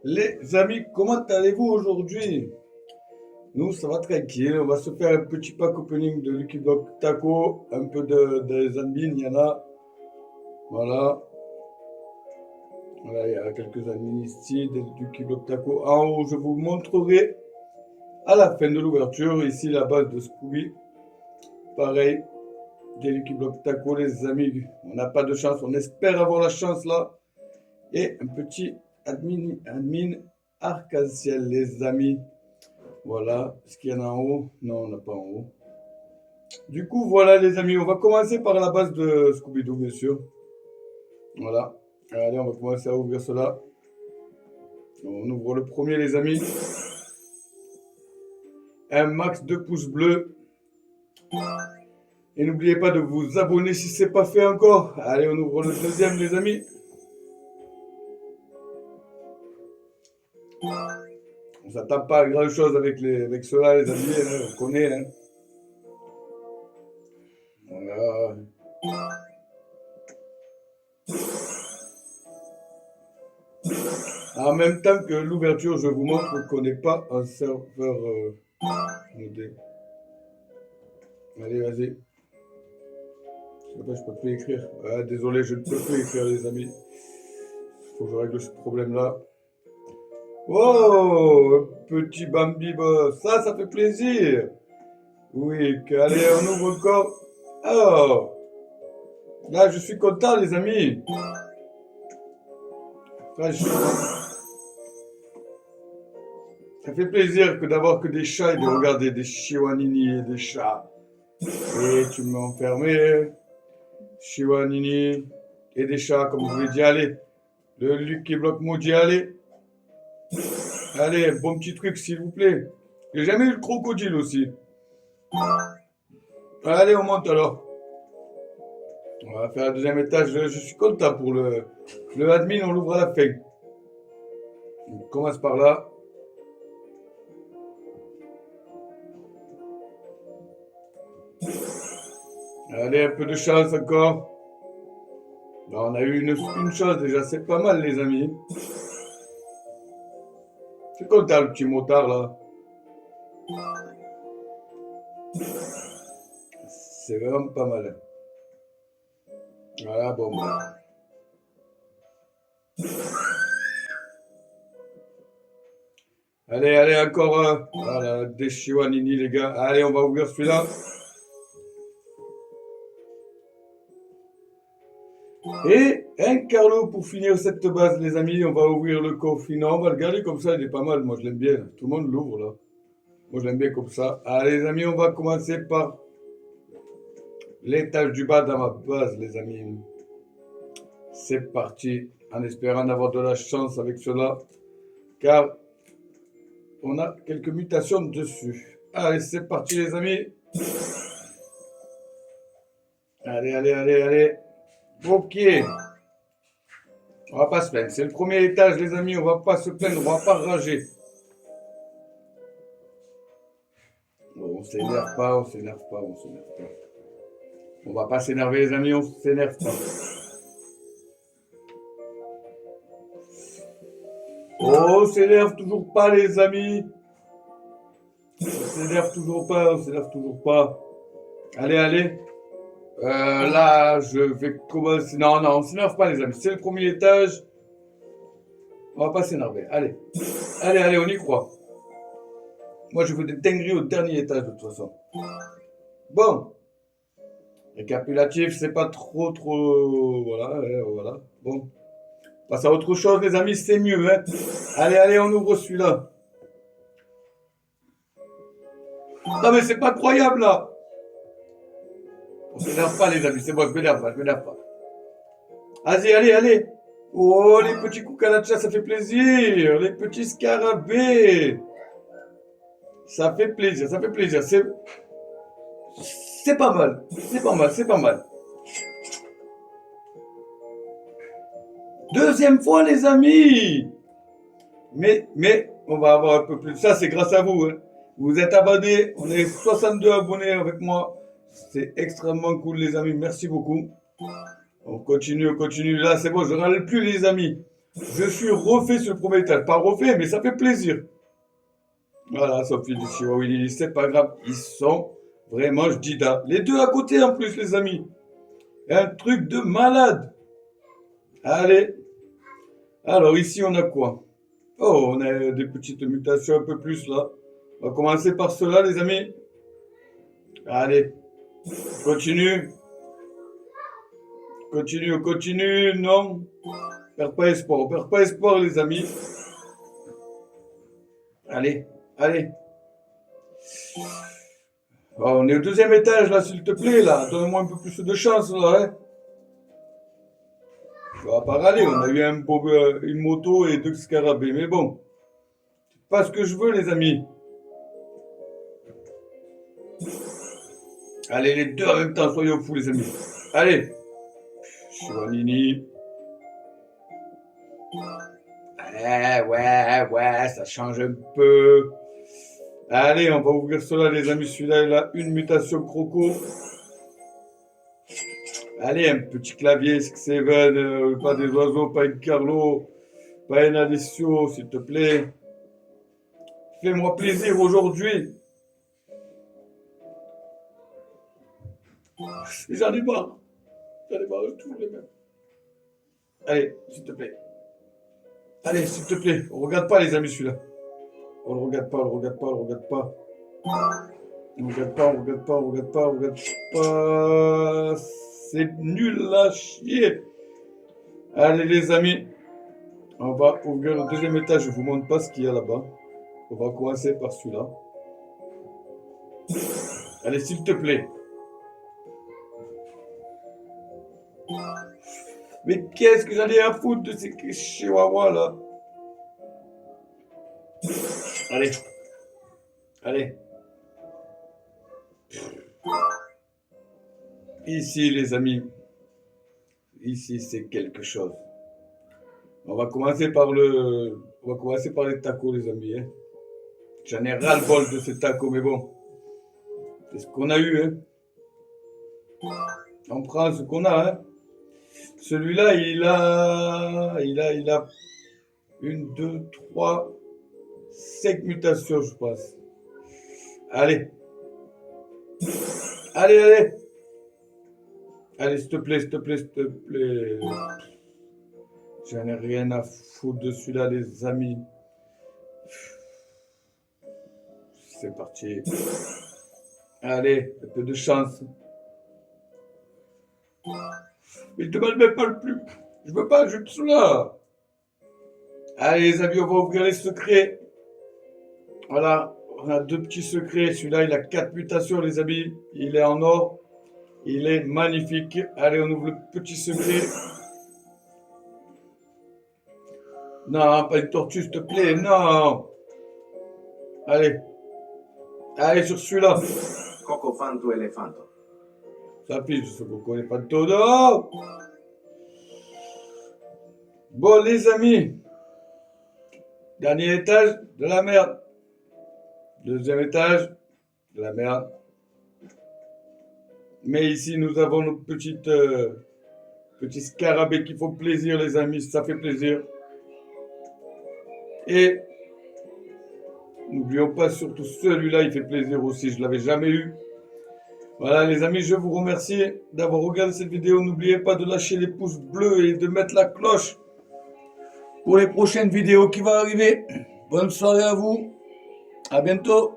Les amis, comment allez-vous aujourd'hui? Nous, ça va tranquille. On va se faire un petit pack opening de Lucky Block Taco, un peu des admins, il y en a. Voilà. Voilà, il y a quelques admins ici, des Lucky Block Taco. En haut, je vous montrerai à la fin de l'ouverture. Ici, la base de Scooby. Pareil, des Lucky Block Taco, les amis. On n'a pas de chance, on espère avoir la chance là. Et un petit admin arc-en-ciel, les amis. Voilà, est-ce qu'il y en a en haut? Non, on n'a pas en haut. Du coup, voilà les amis, on va commencer par la base de Scooby-Doo, bien sûr. Voilà, allez, on va commencer à ouvrir cela. On ouvre le premier, les amis. Un max de pouces bleus. Et n'oubliez pas de vous abonner si ce n'est pas fait encore. Allez, on ouvre le deuxième, les amis. On s'attend pas à grand chose avec cela, les amis, hein, on connaît. Hein. Voilà. En même temps que l'ouverture, je vous montre qu'on n'est pas un serveur modé. Allez, vas-y. Je peux plus écrire. Ah, désolé, je ne peux plus écrire, les amis. Il faut que je règle ce problème-là. Oh, petit Bambi Boss. Ça fait plaisir. Oui, allez, on ouvre encore. Oh, là, je suis content, les amis. Ça fait plaisir que d'avoir que des chats et de regarder des chihuahuini et des chats. Et tu m'as enfermé. Chihuahuini et des chats, comme vous voulez dire, allez. Le Lucky Block Moji, allez. Allez, bon petit truc, s'il vous plaît. J'ai jamais eu le crocodile aussi. Allez, on monte alors. On va faire un deuxième étage. Je suis content pour le admin, on l'ouvre à la fin. On commence par là. Allez, un peu de chance encore. Là, on a eu une chance déjà, c'est pas mal les amis. C'est content le petit motard là. C'est vraiment pas mal. Voilà, bon. Allez, encore un. Voilà, des chihuahuini les gars. Allez, on va ouvrir celui-là. Et un Carlo pour finir cette base, les amis. On va ouvrir le coffre. Non, on va le garder comme ça, il est pas mal. Moi, je l'aime bien. Tout le monde l'ouvre là. Moi, je l'aime bien comme ça. Allez, les amis, on va commencer par l'étage du bas dans ma base, les amis. C'est parti. En espérant d'avoir de la chance avec cela. Car on a quelques mutations dessus. Allez, c'est parti, les amis. Allez. Ok. On va pas se plaindre. C'est le premier étage, les amis. On va pas se plaindre. On va pas rager. Bon, on s'énerve pas. On va pas s'énerver, les amis. On s'énerve pas. Oh, on s'énerve toujours pas, les amis. On s'énerve toujours pas. Allez. Là, je vais commencer. Non, on s'énerve pas, les amis. C'est le premier étage. On va pas s'énerver. Allez, on y croit. Moi, je veux des dingueries au dernier étage, de toute façon. Bon. Récapitulatif, c'est pas trop. Voilà. Bon. On passe à autre chose, les amis, c'est mieux, hein. Allez, on ouvre celui-là. Non, mais c'est pas croyable, là. On s'énerve pas, les amis. C'est bon, je m'énerve pas. Vas-y, allez. Oh, les petits cucarachas, ça fait plaisir. Les petits scarabées. Ça fait plaisir. C'est pas mal. Deuxième fois, les amis. Mais, on va avoir un peu plus. Ça, c'est grâce à vous. Hein. Vous êtes abonnés. On est 62 abonnés avec moi. C'est extrêmement cool, les amis. Merci beaucoup. On continue. Là, c'est bon, je râle plus, les amis. Je suis refait sur le premier étage. Pas refait, mais ça fait plaisir. Voilà, Sophie du Chihuahua, oui, c'est pas grave. Ils sont vraiment, je dis là. Les deux à côté en plus, les amis. Un truc de malade. Allez. Alors ici, on a quoi? Oh, on a des petites mutations un peu plus là. On va commencer par cela, les amis. Allez. Continue. Continue, continue. Non. Perds pas espoir. Perds pas espoir, les amis. Allez. Allez. Oh, on est au deuxième étage, là, s'il te plaît, là. Donne-moi un peu plus de chance, là, hein. Ça va pas râler. On a eu une moto et deux scarabées. Mais bon. C'est pas ce que je veux, les amis. Allez, les deux en même temps, soyons fous, les amis. Allez. Chouanini. Ouais, ça change un peu. Allez, on va ouvrir cela, les amis. Celui-là, il a une mutation croco. Allez, un petit clavier, 6-7, pas des oiseaux, pas une Carlo, pas une Alessio, s'il te plaît. Fais-moi plaisir aujourd'hui. J'en ai marre. J'en ai marre de tout, les mêmes. Allez, s'il te plaît. Allez, s'il te plaît. On regarde pas, les amis, celui-là. On le regarde pas, on le regarde pas, on le regarde pas. On regarde pas, on regarde pas, on regarde pas, on regarde pas. C'est nul à chier. Allez, les amis. On va ouvrir le deuxième étage. Je vous montre pas ce qu'il y a là-bas. On va commencer par celui-là. Allez, s'il te plaît. Mais qu'est-ce que j'en ai à foutre de ces chihuahuas là? Allez. Allez. Ici, les amis. Ici, c'est quelque chose. On va commencer par les tacos, les amis. Hein. J'en ai ras-le-bol de ces tacos, mais bon. C'est ce qu'on a eu, hein. On prend ce qu'on a, hein. Celui-là, il a 1, 2, 3, 5 mutations, je pense. Allez. Allez, allez. Allez, s'il te plaît, s'il te plaît, s'il te plaît. J'en ai rien à foutre de celui-là, les amis. C'est parti. Allez, un peu de chance. Mais ne m'allume pas le plus. Je veux pas, je suis là. Allez, les amis, on va ouvrir les secrets. Voilà, on a deux petits secrets. Celui-là, il a 4 mutations, les amis. Il est en or. Il est magnifique. Allez, on ouvre le petit secret. Non, pas une tortue, s'il te plaît. Non. Allez. Allez, sur celui-là. Cocofanto elefanto. Ça piche, ce coco elefanto. Non. Bon, les amis. Dernier étage, de la merde. Deuxième étage, de la merde. Mais ici, nous avons nos petits scarabées qui font plaisir, les amis. Ça fait plaisir. Et n'oublions pas surtout celui-là, il fait plaisir aussi. Je ne l'avais jamais eu. Voilà, les amis, je vous remercie d'avoir regardé cette vidéo. N'oubliez pas de lâcher les pouces bleus et de mettre la cloche pour les prochaines vidéos qui vont arriver. Bonne soirée à vous. À bientôt.